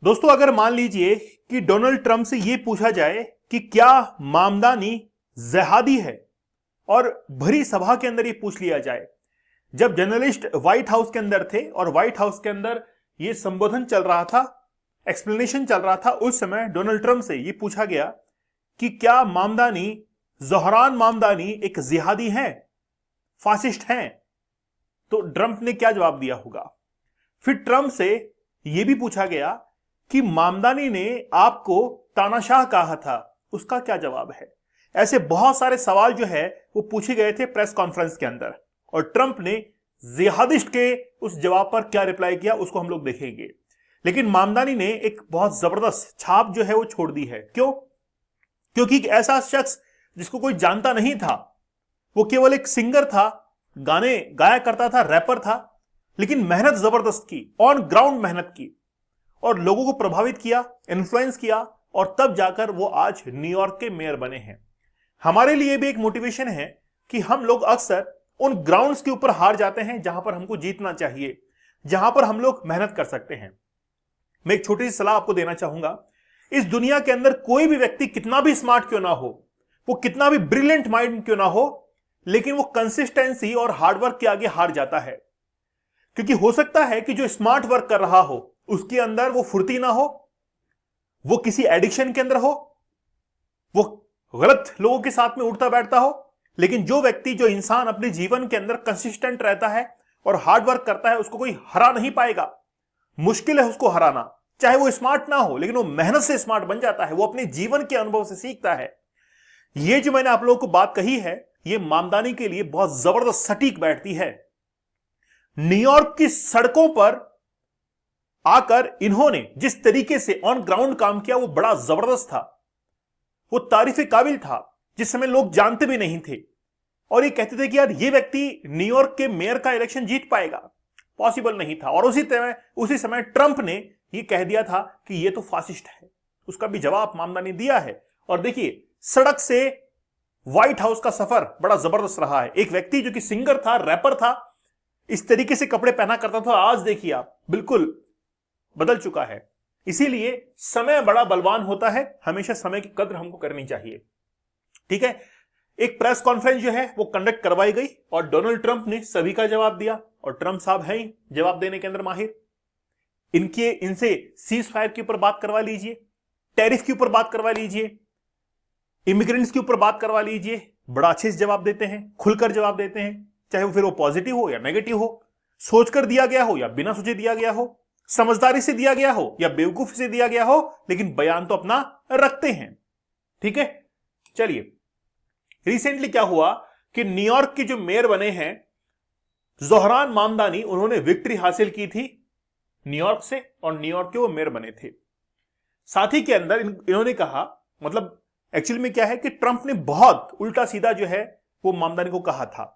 दोस्तों, अगर मान लीजिए कि डोनाल्ड ट्रंप से यह पूछा जाए कि क्या मामदानी जिहादी है और भरी सभा के अंदर यह पूछ लिया जाए, जब जर्नलिस्ट व्हाइट हाउस के अंदर थे और व्हाइट हाउस के अंदर यह संबोधन चल रहा था, एक्सप्लेनेशन चल रहा था, उस समय डोनाल्ड ट्रंप से यह पूछा गया कि क्या मामदानी, ज़ोहरान मामदानी एक जिहादी हैं, फासिस्ट हैं, तो ट्रंप ने क्या जवाब दिया होगा। फिर ट्रंप से यह भी पूछा गया कि मामदानी ने आपको तानाशाह कहा था, उसका क्या जवाब है। ऐसे बहुत सारे सवाल जो है वो पूछे गए थे प्रेस कॉन्फ्रेंस के अंदर, और ट्रंप ने जिहादिस्ट के उस जवाब पर क्या रिप्लाई किया उसको हम लोग देखेंगे। लेकिन मामदानी ने एक बहुत जबरदस्त छाप जो है वो छोड़ दी है। क्यों? क्योंकि एक ऐसा शख्स जिसको कोई जानता नहीं था, वो केवल एक सिंगर था, गाने गाया करता था, रैपर था, लेकिन मेहनत जबरदस्त की, ऑन ग्राउंड मेहनत की और लोगों को प्रभावित किया, इन्फ्लुएंस किया, और तब जाकर वो आज न्यूयॉर्क के मेयर बने हैं। हमारे लिए भी एक मोटिवेशन है कि हम लोग अक्सर उन ग्राउंड्स के ऊपर हार जाते हैं जहां पर हमको जीतना चाहिए, जहां पर हम लोग मेहनत कर सकते हैं। मैं एक छोटी सी सलाह आपको देना चाहूंगा। इस दुनिया के अंदर कोई भी व्यक्ति कितना भी स्मार्ट क्यों ना हो, वो कितना भी ब्रिलियंट माइंड क्यों ना हो, लेकिन वो कंसिस्टेंसी और हार्डवर्क के आगे हार जाता है। क्योंकि हो सकता है कि जो स्मार्ट वर्क कर रहा हो उसके अंदर वो फुर्ती ना हो, वो किसी एडिक्शन के अंदर हो, वो गलत लोगों के साथ में उठता बैठता हो, लेकिन जो व्यक्ति, जो इंसान अपने जीवन के अंदर कंसिस्टेंट रहता है और हार्ड वर्क करता है, उसको कोई हरा नहीं पाएगा। मुश्किल है उसको हराना, चाहे वो स्मार्ट ना हो, लेकिन वो मेहनत से स्मार्ट बन जाता है, वो अपने जीवन के अनुभव से सीखता है। ये जो मैंने आप लोगों को बात कही है, ये मामदानी के लिए बहुत जबरदस्त सटीक बैठती है। न्यूयॉर्क की सड़कों पर आकर इन्होंने जिस तरीके से ऑन ग्राउंड काम किया वो बड़ा जबरदस्त था, वो तारीफ काबिल था। जिस समय लोग जानते भी नहीं थे और ये कहते थे कि यार ये व्यक्ति न्यूयॉर्क के मेयर का इलेक्शन जीत पाएगा, पॉसिबल नहीं था। और उसी समय ट्रंप ने ये कह दिया था कि ये तो फासिस्ट है। उसका भी जवाब मामदानी दिया है। और देखिए, सड़क से व्हाइट हाउस का सफर बड़ा जबरदस्त रहा है। एक व्यक्ति जो कि सिंगर था, रैपर था, इस तरीके से कपड़े पहना करता था, आज देखिए आप, बिल्कुल बदल चुका है। इसीलिए समय बड़ा बलवान होता है, हमेशा समय की कद्र हमको करनी चाहिए। ठीक है, एक प्रेस कॉन्फ्रेंस जो है वो कंडक्ट करवाई गई और डोनाल्ड ट्रंप ने सभी का जवाब दिया। और ट्रंप साहब हैं ही जवाब देने के अंदर माहिर। इनसे सीज फायर के ऊपर बात करवा लीजिए, टैरिफ के ऊपर बात करवा लीजिए, इमिग्रेंट्स के ऊपर बात करवा लीजिए, बड़ा अच्छे से जवाब देते हैं, खुलकर जवाब देते हैं। चाहे वो फिर वो पॉजिटिव हो या नेगेटिव हो, सोचकर दिया गया हो या बिना सोचे दिया गया हो, समझदारी से दिया गया हो या बेवकूफी से दिया गया हो, लेकिन बयान तो अपना रखते हैं। ठीक है, चलिए, रिसेंटली क्या हुआ कि न्यूयॉर्क के जो मेयर बने हैं ज़ोहरान मामदानी, उन्होंने विक्ट्री हासिल की थी न्यूयॉर्क से और न्यूयॉर्क के वो मेयर बने थे। साथ ही के अंदर इन्होंने कहा, मतलब एक्चुअली में क्या है कि ट्रंप ने बहुत उल्टा सीधा जो है वो मामदानी को कहा था,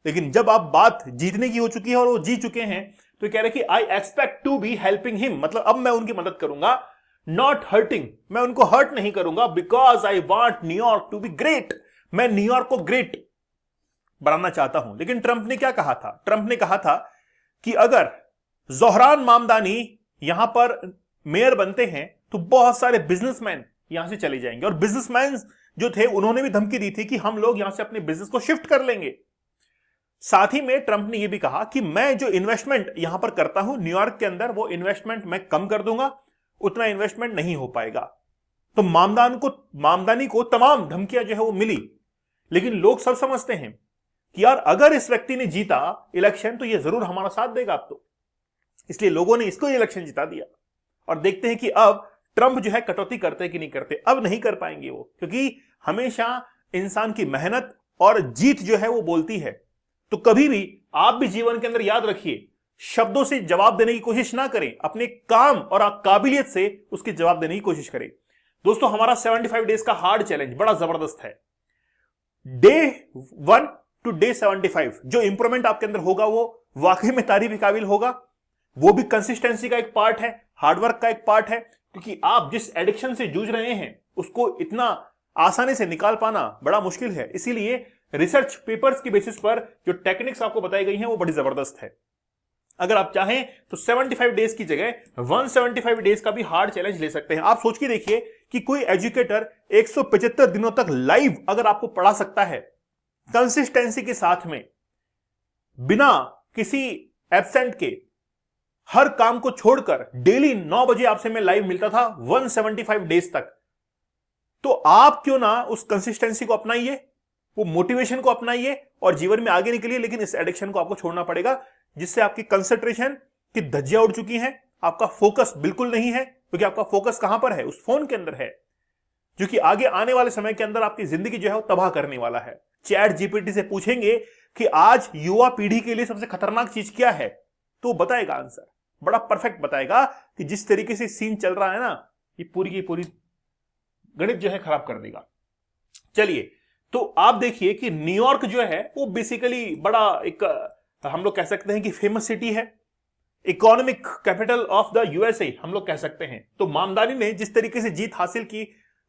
लेकिन जब आप बात जीतने की हो चुकी है और वो जीत चुके हैं, तो कह रहे कि I expect to be helping him, मतलब अब मैं उनकी मदद करूंगा, नॉट हर्टिंग, मैं उनको हर्ट नहीं करूंगा, because I want New York to be great, मैं न्यूयॉर्क को ग्रेट बनाना चाहता हूं। लेकिन ट्रंप ने क्या कहा था? ट्रंप ने कहा था कि अगर ज़ोहरान मामदानी यहां पर मेयर बनते हैं तो बहुत सारे बिजनेसमैन यहां से चले जाएंगे। और बिजनेसमैन जो थे उन्होंने भी धमकी दी थी कि हम लोग यहां से अपने बिजनेस को शिफ्ट कर लेंगे। साथ ही में ट्रंप ने यह भी कहा कि मैं जो इन्वेस्टमेंट यहां पर करता हूं न्यूयॉर्क के अंदर, वो इन्वेस्टमेंट मैं कम कर दूंगा, उतना इन्वेस्टमेंट नहीं हो पाएगा। तो मामदानी को तमाम धमकियां जो है वो मिली। लेकिन लोग सब समझते हैं कि यार अगर इस व्यक्ति ने जीता इलेक्शन तो ये जरूर हमारा साथ देगा अब तो, इसलिए लोगों ने इसको इलेक्शन जिता दिया। और देखते हैं कि अब ट्रंप जो है कटौती करते कि नहीं करते। अब नहीं कर पाएंगे वो, क्योंकि हमेशा इंसान की मेहनत और जीत जो है वो बोलती है। तो कभी भी आप भी जीवन के अंदर याद रखिए, शब्दों से जवाब देने की कोशिश ना करें, अपने काम और काबिलियत से उसके जवाब देने की कोशिश करें। दोस्तों, हमारा 75 डेज का हार्ड चैलेंज बड़ा जबरदस्त है। डे 1 टू डे 75 जो इंप्रूवमेंट आपके अंदर होगा वो वाकई में तारीफ के काबिल होगा। वो भी कंसिस्टेंसी का एक पार्ट है, हार्डवर्क का एक पार्ट है, क्योंकि आप जिस एडिक्शन से जूझ रहे हैं उसको इतना आसानी से निकाल पाना बड़ा मुश्किल है। इसीलिए रिसर्च पेपर्स की बेसिस पर जो टेक्निक्स आपको बताई गई हैं वो बड़ी जबरदस्त है। अगर आप चाहें तो 75 डेज की जगह 175 डेज का भी हार्ड चैलेंज ले सकते हैं। आप सोच के देखिए कि कोई एजुकेटर 175 दिनों तक लाइव अगर आपको पढ़ा सकता है, कंसिस्टेंसी के साथ में, बिना किसी एब्सेंट के, हर काम को छोड़कर डेली 9 बजे आपसे मैं लाइव मिलता था 175 डेज तक, तो आप क्यों ना उस कंसिस्टेंसी को अपनाइए, वो मोटिवेशन को अपनाइए और जीवन में आगे निकलिए। लेकिन इस एडिक्शन को आपको छोड़ना पड़ेगा, जिससे आपकी कंसंट्रेशन की धज्जियां उड़ चुकी हैं, आपका फोकस बिल्कुल नहीं है, क्योंकि आपका फोकस कहां पर है? उस फोन के अंदर है, जो कि आगे आने वाले समय के अंदर आपकी जिंदगी जो है वो तबाह करने वाला है। चैट जीपीटी से पूछेंगे कि आज युवा पीढ़ी के लिए सबसे खतरनाक चीज क्या है, तो बताएगा आंसर, बड़ा परफेक्ट बताएगा कि जिस तरीके से सीन चल रहा है ना, ये पूरी की पूरी गणित जो है खराब कर देगा। चलिए, तो आप देखिए कि न्यूयॉर्क जो है वो बेसिकली बड़ा एक, हम लोग कह सकते हैं कि फेमस सिटी है, economic capital of the USA हम लोग कह सकते हैं। तो मामदानी ने जिस तरीके से जीत हासिल की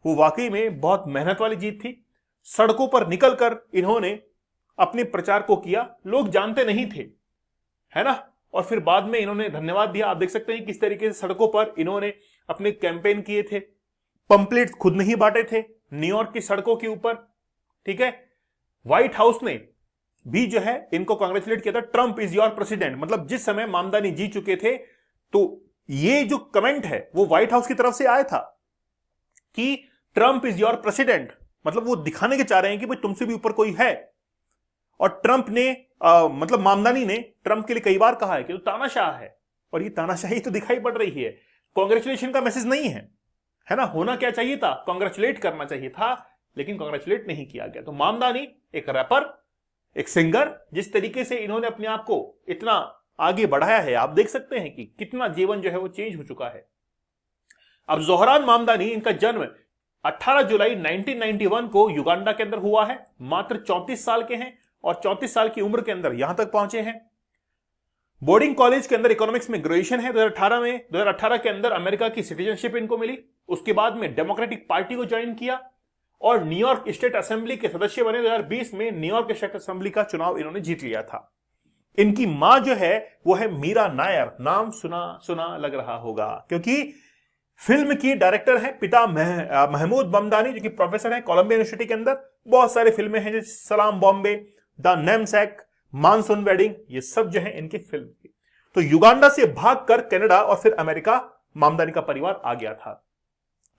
वो वाकई में बहुत मेहनत वाली जीत थी। सड़कों पर निकलकर इन्होंने अपने प्रचार को किया, लोग जानते नहीं थे, है ना, और फिर बाद में इन्होंने धन्यवाद दिया। आप देख सकते हैं किस तरीके से सड़कों पर इन्होंने अपने कैंपेन किए थे, पंपलेट्स खुद नहीं बांटे थे न्यूयॉर्क की सड़कों के ऊपर, ठीक है। व्हाइट हाउस ने भी जो है इनको कांग्रेचुलेट किया था, ट्रंप इज योर प्रेसिडेंट, मतलब जिस समय मामदानी जीत चुके थे, तो ये जो कमेंट है वो व्हाइट हाउस की तरफ से आया था कि ट्रंप इज योर प्रेसिडेंट, मतलब वो दिखाने के चाह रहे हैं कि भाई तुमसे भी ऊपर कोई है। और ट्रंप ने मतलब मामदानी ने ट्रंप के लिए कई बार कहा है कि तो तानाशाह है, और ये तानाशाही तो दिखाई पड़ रही है। कांग्रेचुलेशन का मैसेज नहीं है ना, होना क्या चाहिए था, कांग्रेचुलेट करना चाहिए था, लेकिन कांग्रेचुलेट नहीं किया गया। तो मामदानी एक रैपर, एक सिंगर, जिस तरीके से इन्होंने अपने आप को इतना आगे बढ़ाया है, आप देख सकते हैं कि कितना जीवन जो है वो चेंज हो चुका है। अब जोहरान मामदानी, इनका जन्म 18 जुलाई 1991 को युगांडा के अंदर हुआ है। मात्र 34 साल के हैं और 34 साल की उम्र के अंदर यहां तक पहुंचे हैं। बोर्डिंग कॉलेज के अंदर इकोनॉमिक्स में ग्रेजुएशन है। 2018 के अंदर अमेरिका की सिटीजनशिप इनको मिली। उसके बाद में डेमोक्रेटिक पार्टी को ज्वाइन किया और न्यूयॉर्क स्टेट असेंबली के सदस्य बने। 2020 में न्यूयॉर्क स्टेट असेंबली का चुनाव इन्होंने जीत लिया था। इनकी मां जो है वो है मीरा नायर, नाम सुना सुना लग रहा होगा, क्योंकि फिल्म की डायरेक्टर है पिता महमूद ममदानी, जो कि प्रोफेसर है कोलंबिया यूनिवर्सिटी के अंदर। बहुत सारी फिल्में हैं जैसे सलाम Bombay, the namesake, monsoon wedding, ये सब जो है इनकी फिल्म की। तो युगांडा से भागकर कनाडा और फिर अमेरिका मामदानी का परिवार आ गया था।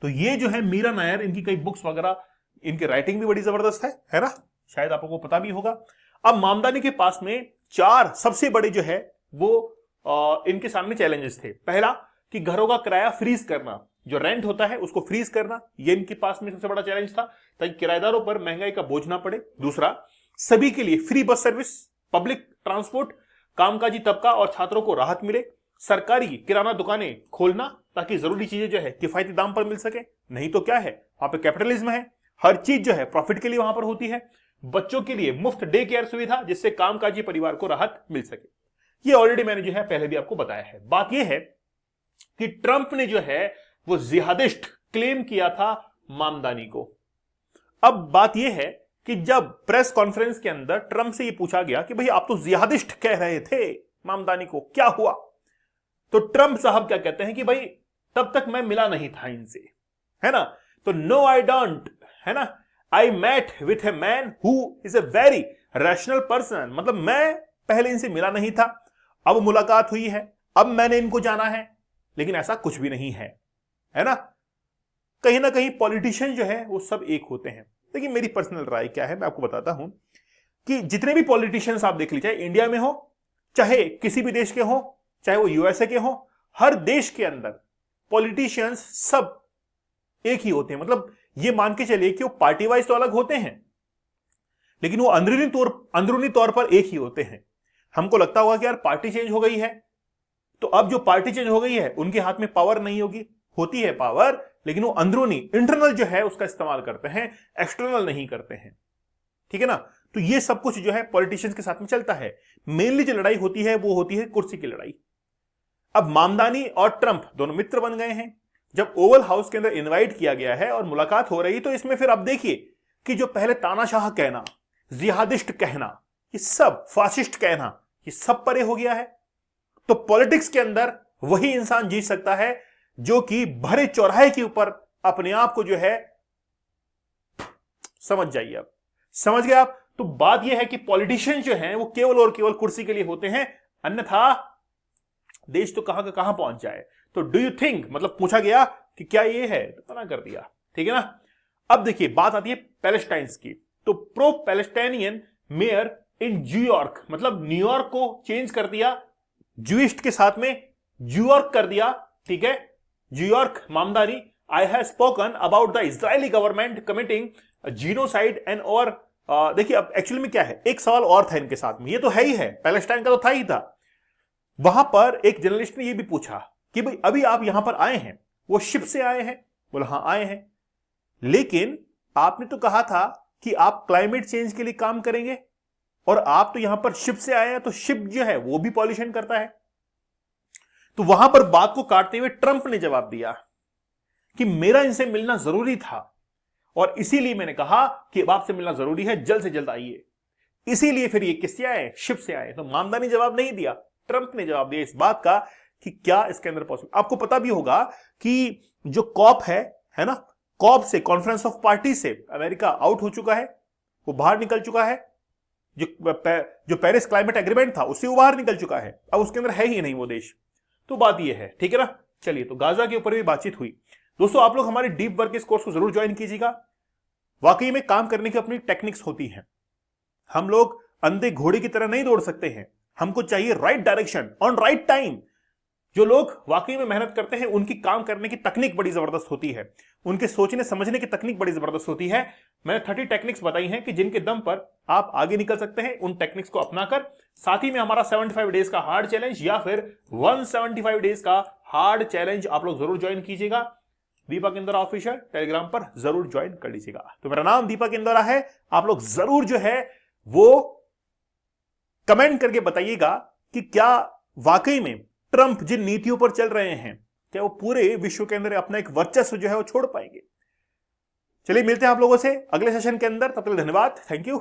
तो ये जो है मीरा नायर, इनकी कई बुक्स वगैरह, इनकी राइटिंग भी बड़ी जबरदस्त है ना, शायद आपको पता भी होगा। अब मामदानी के पास में 4 सबसे बड़े जो है वो इनके सामने चैलेंजेस थे। पहला कि घरों का किराया फ्रीज करना, जो रेंट होता है उसको फ्रीज करना, ये इनके पास में सबसे बड़ा चैलेंज था, ताकि किराएदारों पर महंगाई का बोझ ना पड़े। दूसरा, सभी के लिए free bus service, public transport, कामकाजी तबका और छात्रों को राहत मिले। सरकारी किराना दुकानें खोलना ताकि जरूरी चीजें जो है किफायती दाम पर मिल सके। नहीं तो क्या है, वहां पे कैपिटलिज्म है, हर चीज जो है प्रॉफिट के लिए वहां पर होती है। बच्चों के लिए मुफ्त डे केयर सुविधा, जिससे कामकाजी परिवार को राहत मिल सके। ये ऑलरेडी मैंने जो है पहले भी आपको बताया है। बात यह है कि ट्रंप ने जो है वो जिहादिस्ट क्लेम किया था मामदानी को। अब बात यह है कि जब प्रेस कॉन्फ्रेंस के अंदर ट्रंप से यह पूछा गया कि भाई आप तो जिहादिस्ट कह रहे थे मामदानी को, क्या हुआ? तो ट्रंप साहब क्या कहते हैं कि भाई तब तक मैं मिला नहीं था इनसे, है ना। तो नो आई डोंट, है ना, I met with a man who is a very rational person, मतलब मैं पहले इनसे मिला नहीं था, अब मुलाकात हुई है, अब मैंने इनको जाना है, लेकिन ऐसा कुछ भी नहीं है ना। कहीं ना कहीं पॉलिटिशियन जो है वो सब एक होते हैं। लेकिन मेरी पर्सनल राय क्या है मैं आपको बताता हूं कि जितने भी पॉलिटिशियंस आप देख लीजिए, इंडिया में हो चाहे किसी भी देश के हो, चाहे वो यूएसए के हो, हर देश के अंदर पॉलिटिशियंस सब एक ही होते हैं। मतलब ये मान के चलिए कि वो पार्टी वाइज तो अलग होते हैं, लेकिन वो अंदरूनी तौर पर एक ही होते हैं। हमको लगता होगा कि यार पार्टी चेंज हो गई है, तो अब जो पार्टी चेंज हो गई है उनके हाथ में पावर नहीं होगी, होती है पावर, लेकिन वो अंदरूनी इंटरनल जो है उसका इस्तेमाल करते हैं, एक्सटर्नल नहीं करते हैं, ठीक है ना। तो ये सब कुछ जो है पॉलिटिशियंस के साथ में चलता है। मेनली जो लड़ाई होती है वो होती है कुर्सी की लड़ाई। अब मामदानी और ट्रंप दोनों मित्र बन गए हैं। जब ओवल हाउस के अंदर इनवाइट किया गया है और मुलाकात हो रही, तो इसमें फिर आप देखिए कि जो पहले तानाशाह कहना, जिहादिस्ट कहना, ये सब फासिस्ट कहना, ये सब परे हो गया है। तो पॉलिटिक्स के अंदर वही इंसान जीत सकता है जो कि भरे चौराहे के ऊपर अपने आप को जो है, समझ जाइए, आप समझ गए आप। तो बात यह है कि पॉलिटिशियन जो हैं वो केवल और केवल कुर्सी के लिए होते हैं, अन्यथा देश तो कहां का कहां पहुंच जाए। तो डू यू थिंक, मतलब पूछा गया कि क्या ये है, तो मना कर दिया, ठीक है ना। अब देखिए बात आती है पैलेस्टाइंस की। तो pro Palestinian mayor in New York, मतलब न्यूयॉर्क को चेंज कर दिया, ज्यूइस्ट के साथ में न्यूयॉर्क कर दिया, ठीक है, New York Mamdani. I have spoken about the Israeli government committing genocide and और देखिए अब एक्चुअली में क्या है, एक सवाल और था इनके साथ में, ये तो है ही है, पैलेस्टाइन का तो था ही था। वहां पर एक जर्नलिस्ट ने ये भी पूछा कि भाई अभी आप यहां पर आए हैं, वो शिप से आए हैं, बोला हाँ आए हैं, लेकिन आपने तो कहा था कि आप क्लाइमेट चेंज के लिए काम करेंगे, और आप तो यहां पर शिप से आए हैं, तो शिप जो है वो भी पॉल्यूशन करता है। तो वहां पर बात को काटते हुए ट्रंप ने जवाब दिया कि मेरा इनसे मिलना जरूरी था और इसीलिए मैंने कहा कि अब आपसे मिलना जरूरी है, जल्द से जल्द आइए, इसीलिए फिर ये किससे आए, शिप से आए। तो मामदानी जवाब नहीं दिया, ट्रंप ने जवाब दिया इस बात का कि क्या इसके अंदर पॉसिबल। आपको पता भी होगा कि जो कॉप है ना, कॉप से, कॉन्फ्रेंस ऑफ पार्टी से अमेरिका आउट हो चुका है, वो बाहर निकल चुका है। जो पेरिस क्लाइमेट एग्रीमेंट था उससे वो बाहर निकल चुका है, अब उसके अंदर है ही नहीं वो देश। तो बात ये है, ठीक है ना। चलिए, तो गाजा के ऊपर भी बातचीत हुई। दोस्तों आप लोग हमारे डीप वर्क इस कोर्स को जरूर ज्वाइन कीजिएगा। वाकई में काम करने की अपनी टेक्निक्स होती हैं, हम लोग अंधे घोड़े की तरह नहीं दौड़ सकते हैं, हमको चाहिए right direction on right time. जो लोग वाकई में मेहनत करते हैं उनकी काम करने की तकनीक बड़ी जबरदस्त होती है, उनके सोचने समझने की तकनीक बड़ी जबरदस्त होती है। मैंने 30 टेक्निक्स बताई हैं कि जिनके दम पर आप आगे निकल सकते हैं, उन टेक्निक्स को अपनाकर। साथ ही में हमारा 75 डेज का हार्ड चैलेंज या फिर 175 डेज का हार्ड चैलेंज आप लोग जरूर ज्वाइन कीजिएगा। दीपक इंदौरा ऑफिशियल टेलीग्राम पर जरूर ज्वाइन कर लीजिएगा। तो मेरा नाम दीपक इंदौरा है, आप लोग जरूर जो है वो कमेंट करके बताइएगा कि क्या वाकई में ट्रंप जिन नीतियों पर चल रहे हैं, क्या वो पूरे विश्व के अंदर अपना एक वर्चस्व जो है वो छोड़ पाएंगे। चलिए मिलते हैं आप लोगों से अगले सेशन के अंदर, तब तक धन्यवाद, थैंक यू।